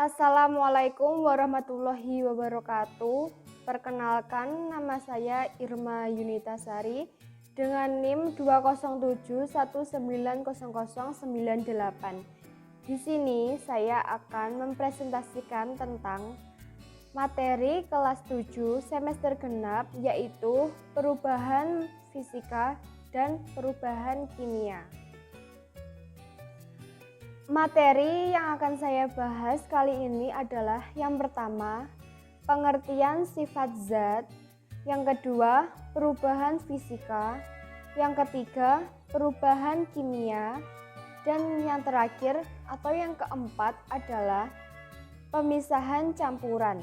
Assalamualaikum warahmatullahi wabarakatuh. Perkenalkan, nama saya Irma Yunitasari dengan NIM 207190098. Di sini saya akan mempresentasikan tentang materi kelas 7 semester genap, yaitu perubahan fisika dan perubahan kimia. Materi yang akan saya bahas kali ini adalah yang pertama, pengertian sifat zat, yang kedua, perubahan fisika, yang ketiga, perubahan kimia, dan yang terakhir atau yang keempat adalah pemisahan campuran.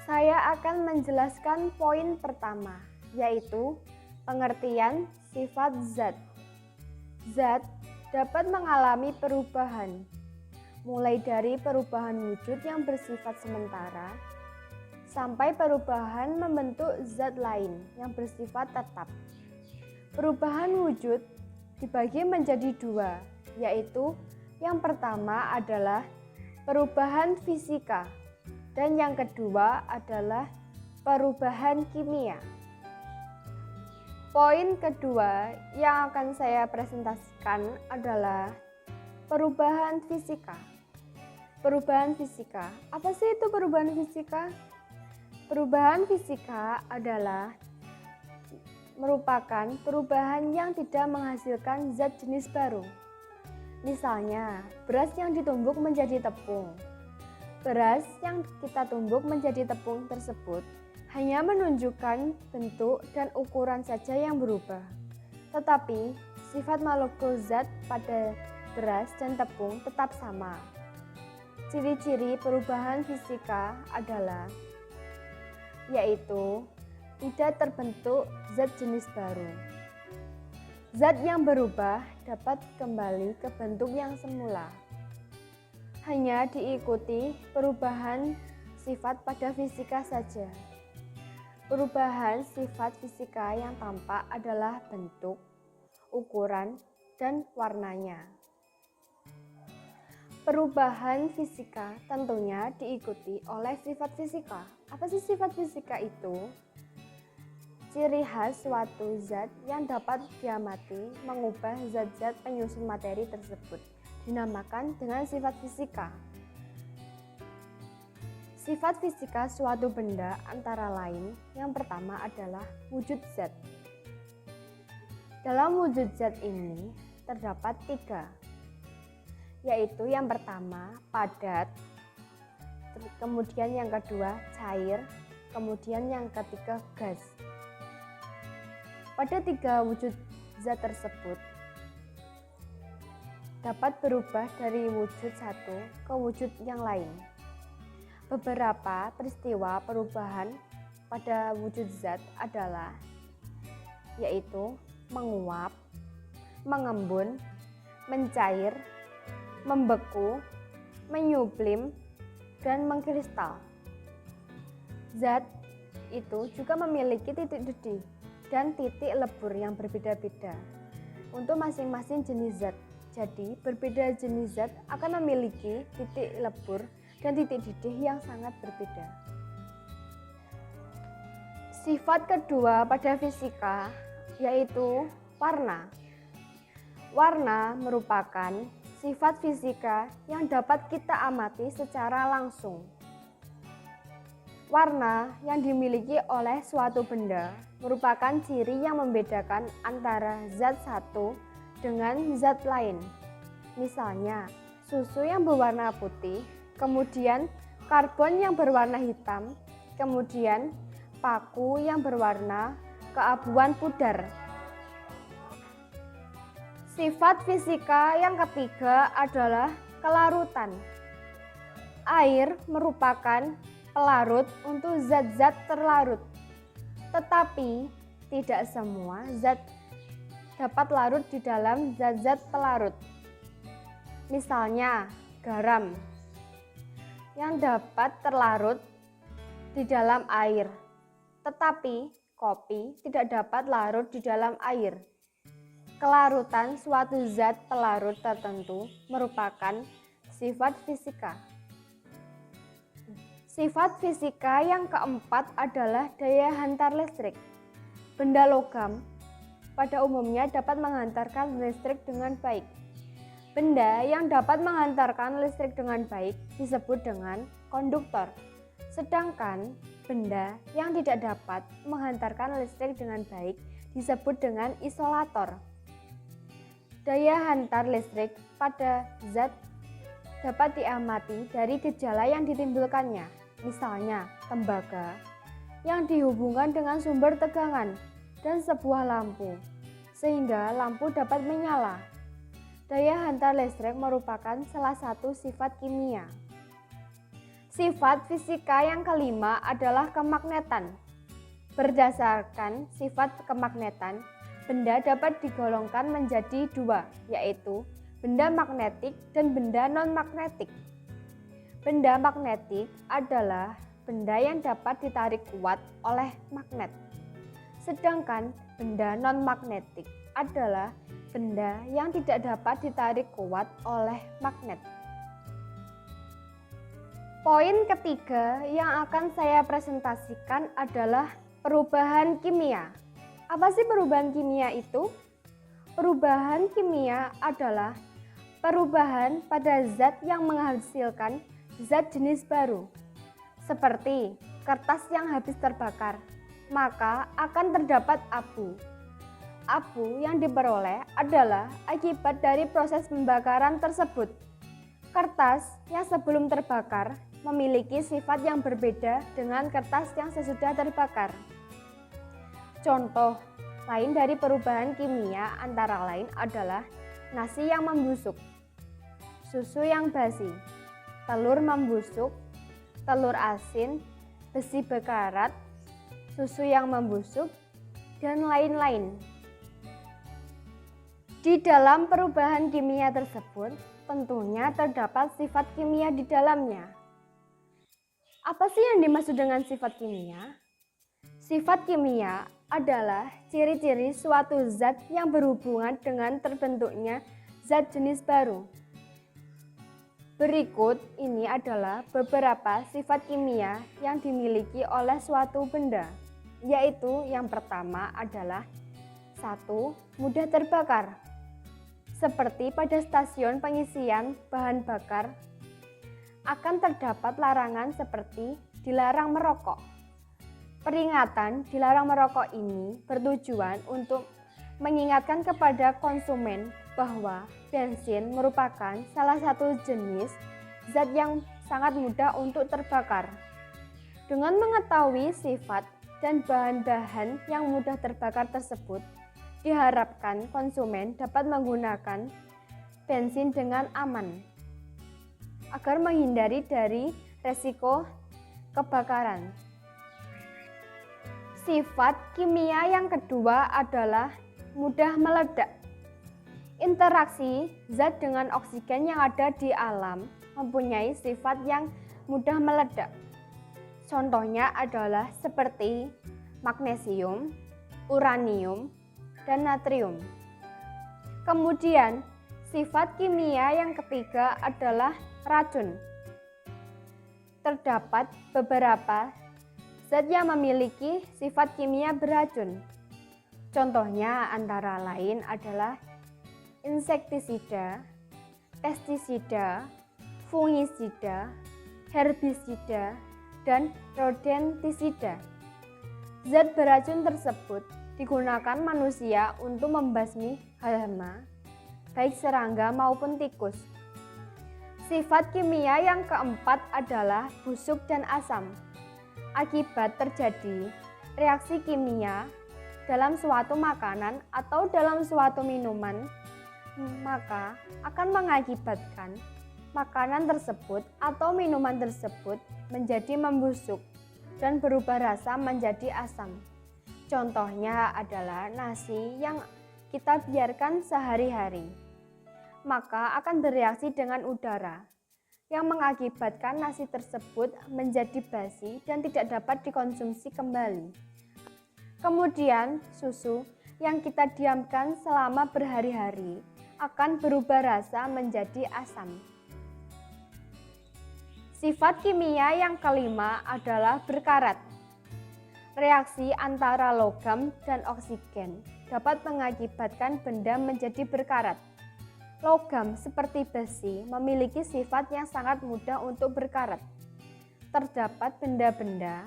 Saya akan menjelaskan poin pertama, yaitu pengertian sifat zat. Zat dapat mengalami perubahan, mulai dari perubahan wujud yang bersifat sementara, sampai perubahan membentuk zat lain yang bersifat tetap. Perubahan wujud dibagi menjadi dua, yaitu yang pertama adalah perubahan fisika, dan yang kedua adalah perubahan kimia. Poin kedua yang akan saya presentasikan adalah perubahan fisika. Perubahan fisika, apa sih itu perubahan fisika? Perubahan fisika adalah merupakan perubahan yang tidak menghasilkan zat jenis baru. Misalnya, beras yang ditumbuk menjadi tepung. Beras yang kita tumbuk menjadi tepung tersebut hanya menunjukkan bentuk dan ukuran saja yang berubah. Tetapi, sifat molekul zat pada beras dan tepung tetap sama. Ciri-ciri perubahan fisika adalah yaitu tidak terbentuk zat jenis baru. Zat yang berubah dapat kembali ke bentuk yang semula. Hanya diikuti perubahan sifat pada fisika saja. Perubahan sifat fisika yang tampak adalah bentuk, ukuran, dan warnanya. Perubahan fisika tentunya diikuti oleh sifat fisika. Apa sih sifat fisika itu? Ciri khas suatu zat yang dapat diamati mengubah zat-zat penyusun materi tersebut dinamakan dengan sifat fisika. Sifat fisika suatu benda antara lain yang pertama adalah wujud zat. Dalam wujud zat ini terdapat tiga, yaitu yang pertama padat, kemudian yang kedua cair, kemudian yang ketiga gas. Pada tiga wujud zat tersebut dapat berubah dari wujud satu ke wujud yang lain. Beberapa peristiwa perubahan pada wujud zat adalah yaitu menguap, mengembun, mencair, membeku, menyublim, dan mengkristal. Zat itu juga memiliki titik didih dan titik lebur yang berbeda-beda untuk masing-masing jenis zat. Jadi, berbeda jenis zat akan memiliki titik lebur dan titik didih yang sangat berbeda. Sifat kedua pada fisika yaitu warna. Warna merupakan sifat fisika yang dapat kita amati secara langsung. Warna yang dimiliki oleh suatu benda merupakan ciri yang membedakan antara zat satu dengan zat lain. Misalnya, susu yang berwarna putih, kemudian karbon yang berwarna hitam, kemudian paku yang berwarna keabuan pudar. Sifat fisika yang ketiga adalah kelarutan. Air merupakan pelarut untuk zat-zat terlarut, tetapi tidak semua zat dapat larut di dalam zat-zat pelarut. Misalnya, garam yang dapat terlarut di dalam air, tetapi kopi tidak dapat larut di dalam air. Kelarutan suatu zat pelarut tertentu merupakan sifat fisika. Sifat fisika yang keempat adalah daya hantar listrik. Benda logam pada umumnya dapat menghantarkan listrik dengan baik. Benda yang dapat menghantarkan listrik dengan baik disebut dengan konduktor. Sedangkan benda yang tidak dapat menghantarkan listrik dengan baik disebut dengan isolator. Daya hantar listrik pada zat dapat diamati dari gejala yang ditimbulkannya. Misalnya, tembaga yang dihubungkan dengan sumber tegangan dan sebuah lampu, sehingga lampu dapat menyala. Daya hantar listrik merupakan salah satu sifat kimia. Sifat fisika yang kelima adalah kemagnetan. Berdasarkan sifat kemagnetan, benda dapat digolongkan menjadi dua, yaitu benda magnetik dan benda non-magnetik. Benda magnetik adalah benda yang dapat ditarik kuat oleh magnet. Sedangkan benda non-magnetik adalah benda yang tidak dapat ditarik kuat oleh magnet. Poin ketiga yang akan saya presentasikan adalah perubahan kimia. Apa sih perubahan kimia itu? Perubahan kimia adalah perubahan pada zat yang menghasilkan zat jenis baru. Seperti kertas yang habis terbakar, maka akan terdapat abu. Abu yang diperoleh adalah akibat dari proses pembakaran tersebut. Kertas yang sebelum terbakar memiliki sifat yang berbeda dengan kertas yang sesudah terbakar. Contoh lain dari perubahan kimia antara lain adalah nasi yang membusuk, susu yang basi, telur membusuk, telur asin, besi bekarat, susu yang membusuk, dan lain-lain. Di dalam perubahan kimia tersebut, tentunya terdapat sifat kimia di dalamnya. Apa sih yang dimaksud dengan sifat kimia? Sifat kimia adalah ciri-ciri suatu zat yang berhubungan dengan terbentuknya zat jenis baru. Berikut ini adalah beberapa sifat kimia yang dimiliki oleh suatu benda, yaitu yang pertama adalah 1. Mudah terbakar. Seperti pada stasiun pengisian bahan bakar, akan terdapat larangan seperti dilarang merokok. Peringatan dilarang merokok ini bertujuan untuk mengingatkan kepada konsumen bahwa bensin merupakan salah satu jenis zat yang sangat mudah untuk terbakar. Dengan mengetahui sifat dan bahan-bahan yang mudah terbakar tersebut, diharapkan konsumen dapat menggunakan bensin dengan aman agar menghindari dari resiko kebakaran. Sifat kimia yang kedua adalah mudah meledak. Interaksi zat dengan oksigen yang ada di alam mempunyai sifat yang mudah meledak. Contohnya adalah seperti magnesium, uranium, dan natrium. Kemudian, sifat kimia yang ketiga adalah racun. Terdapat beberapa zat yang memiliki sifat kimia beracun. Contohnya antara lain adalah insektisida, pestisida, fungisida, herbisida, dan rodentisida. Zat beracun tersebut digunakan manusia untuk membasmi hama, baik serangga maupun tikus. Sifat kimia yang keempat adalah busuk dan asam. Akibat terjadi reaksi kimia dalam suatu makanan atau dalam suatu minuman, maka akan mengakibatkan makanan tersebut atau minuman tersebut menjadi membusuk dan berubah rasa menjadi asam. Contohnya adalah nasi yang kita biarkan sehari-hari, maka akan bereaksi dengan udara yang mengakibatkan nasi tersebut menjadi basi dan tidak dapat dikonsumsi kembali. Kemudian susu yang kita diamkan selama berhari-hari akan berubah rasa menjadi asam. Sifat kimia yang kelima adalah berkarat. Reaksi antara logam dan oksigen dapat mengakibatkan benda menjadi berkarat. Logam seperti besi memiliki sifat yang sangat mudah untuk berkarat. Terdapat benda-benda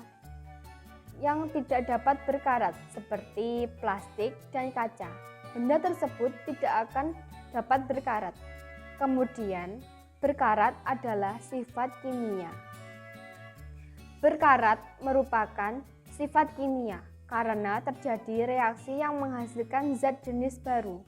yang tidak dapat berkarat seperti plastik dan kaca. Benda tersebut tidak akan dapat berkarat. Kemudian, berkarat adalah sifat kimia. Berkarat merupakan sifat kimia karena terjadi reaksi yang menghasilkan zat jenis baru.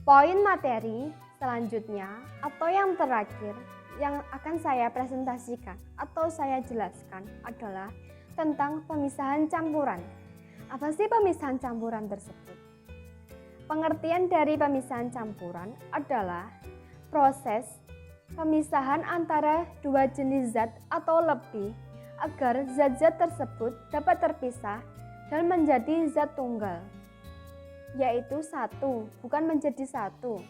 Poin materi selanjutnya atau yang terakhir yang akan saya presentasikan atau saya jelaskan adalah tentang pemisahan campuran. Apa sih pemisahan campuran tersebut? Pengertian dari pemisahan campuran adalah proses pemisahan antara dua jenis zat atau lebih agar zat-zat tersebut dapat terpisah dan menjadi zat tunggal, yaitu satu, bukan menjadi satu.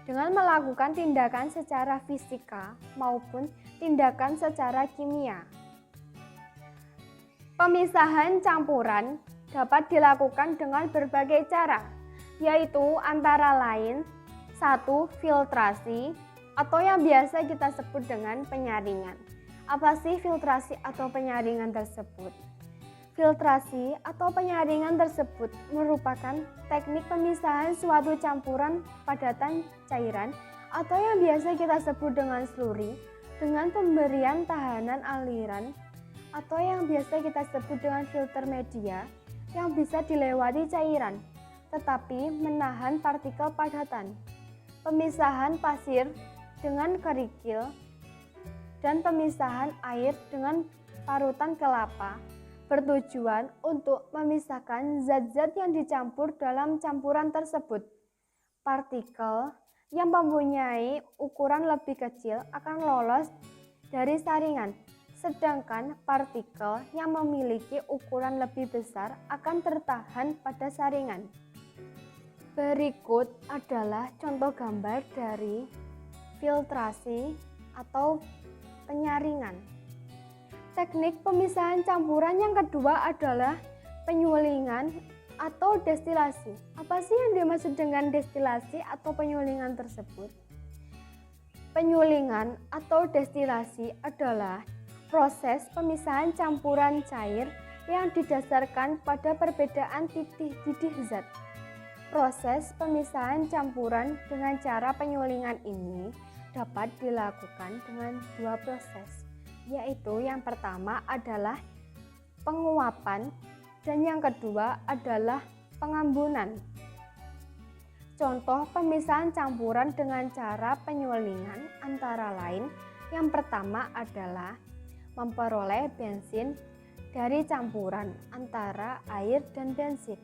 Dengan melakukan tindakan secara fisika maupun tindakan secara kimia. Pemisahan campuran dapat dilakukan dengan berbagai cara, yaitu antara lain 1. Filtrasi atau yang biasa kita sebut dengan penyaringan. Apa sih filtrasi atau penyaringan tersebut? Filtrasi atau penyaringan tersebut merupakan teknik pemisahan suatu campuran padatan cairan atau yang biasa kita sebut dengan slurry dengan pemberian tahanan aliran atau yang biasa kita sebut dengan filter media yang bisa dilewati cairan tetapi menahan partikel padatan. Pemisahan pasir dengan kerikil dan pemisahan air dengan parutan kelapa bertujuan untuk memisahkan zat-zat yang dicampur dalam campuran tersebut. Partikel yang mempunyai ukuran lebih kecil akan lolos dari saringan, sedangkan partikel yang memiliki ukuran lebih besar akan tertahan pada saringan. Berikut adalah contoh gambar dari filtrasi atau penyaringan. Teknik pemisahan campuran yang kedua adalah penyulingan atau destilasi. Apa sih yang dimaksud dengan destilasi atau penyulingan tersebut? Penyulingan atau destilasi adalah proses pemisahan campuran cair yang didasarkan pada perbedaan titik didih zat. Proses pemisahan campuran dengan cara penyulingan ini dapat dilakukan dengan dua proses, yaitu yang pertama adalah penguapan dan yang kedua adalah pengambunan. Contoh pemisahan campuran dengan cara penyulingan antara lain yang pertama adalah memperoleh bensin dari campuran antara air dan bensin.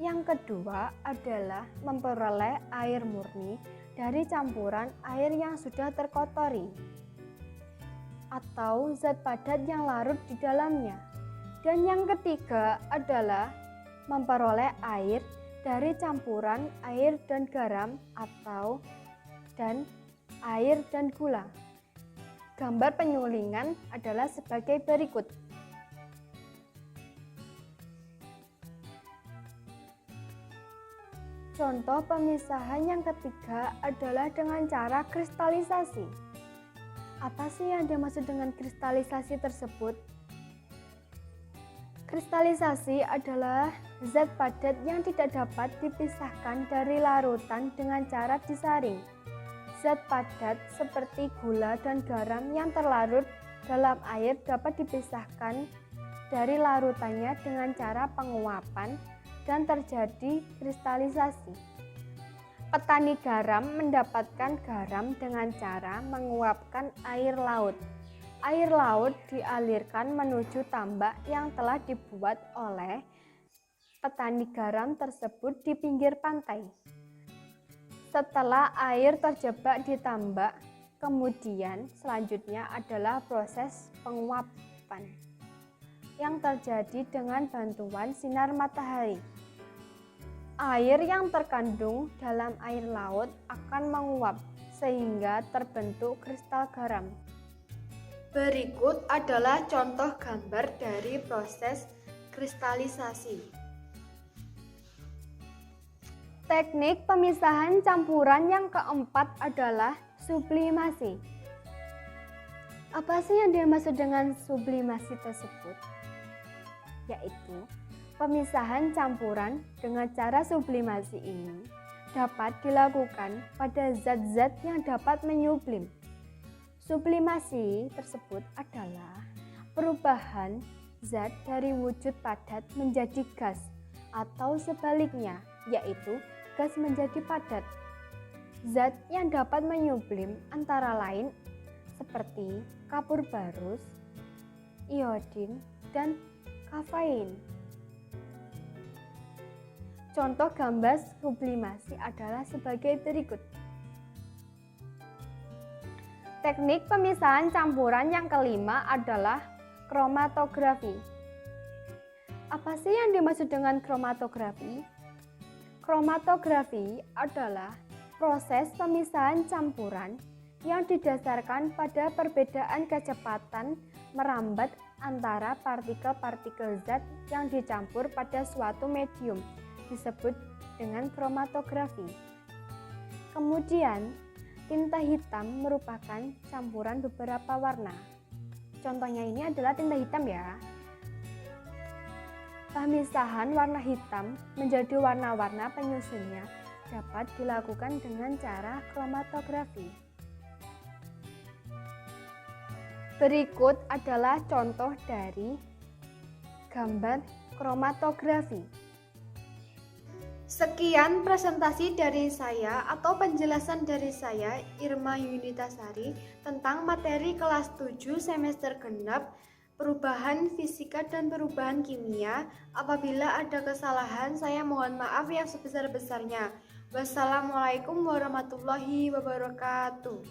Yang kedua adalah memperoleh air murni dari campuran air yang sudah terkotori atau zat padat yang larut di dalamnya. Dan yang ketiga adalah memperoleh air dari campuran air dan garam atau dan air dan gula. Gambar penyulingan adalah sebagai berikut. Contoh pemisahan yang ketiga adalah dengan cara kristalisasi. Apa sih yang dimaksud dengan kristalisasi tersebut? Kristalisasi adalah zat padat yang tidak dapat dipisahkan dari larutan dengan cara disaring. Zat padat seperti gula dan garam yang terlarut dalam air dapat dipisahkan dari larutannya dengan cara penguapan dan terjadi kristalisasi. Petani garam mendapatkan garam dengan cara menguapkan air laut. Air laut dialirkan menuju tambak yang telah dibuat oleh petani garam tersebut di pinggir pantai. Setelah air terjebak di tambak, kemudian selanjutnya adalah proses penguapan yang terjadi dengan bantuan sinar matahari. Air yang terkandung dalam air laut akan menguap sehingga terbentuk kristal garam. Berikut adalah contoh gambar dari proses kristalisasi. Teknik pemisahan campuran yang keempat adalah sublimasi. Apa sih yang dimaksud dengan sublimasi tersebut? Yaitu pemisahan campuran dengan cara sublimasi ini dapat dilakukan pada zat-zat yang dapat menyublim. Sublimasi tersebut adalah perubahan zat dari wujud padat menjadi gas atau sebaliknya, yaitu gas menjadi padat. Zat yang dapat menyublim antara lain seperti kapur barus, iodin, dan kafein. Contoh gambar sublimasi adalah sebagai berikut. Teknik pemisahan campuran yang kelima adalah kromatografi. Apa sih yang dimaksud dengan kromatografi? Kromatografi adalah proses pemisahan campuran yang didasarkan pada perbedaan kecepatan merambat antara partikel-partikel zat yang dicampur pada suatu medium, disebut dengan kromatografi. Kemudian, tinta hitam merupakan campuran beberapa warna. Contohnya ini adalah tinta hitam ya. Pemisahan warna hitam menjadi warna-warna penyusunnya dapat dilakukan dengan cara kromatografi. Berikut adalah contoh dari gambar kromatografi. Sekian presentasi dari saya atau penjelasan dari saya, Irma Yunitasari, tentang materi kelas 7 semester genap, perubahan fisika dan perubahan kimia. Apabila ada kesalahan, saya mohon maaf yang sebesar-besarnya. Wassalamualaikum warahmatullahi wabarakatuh.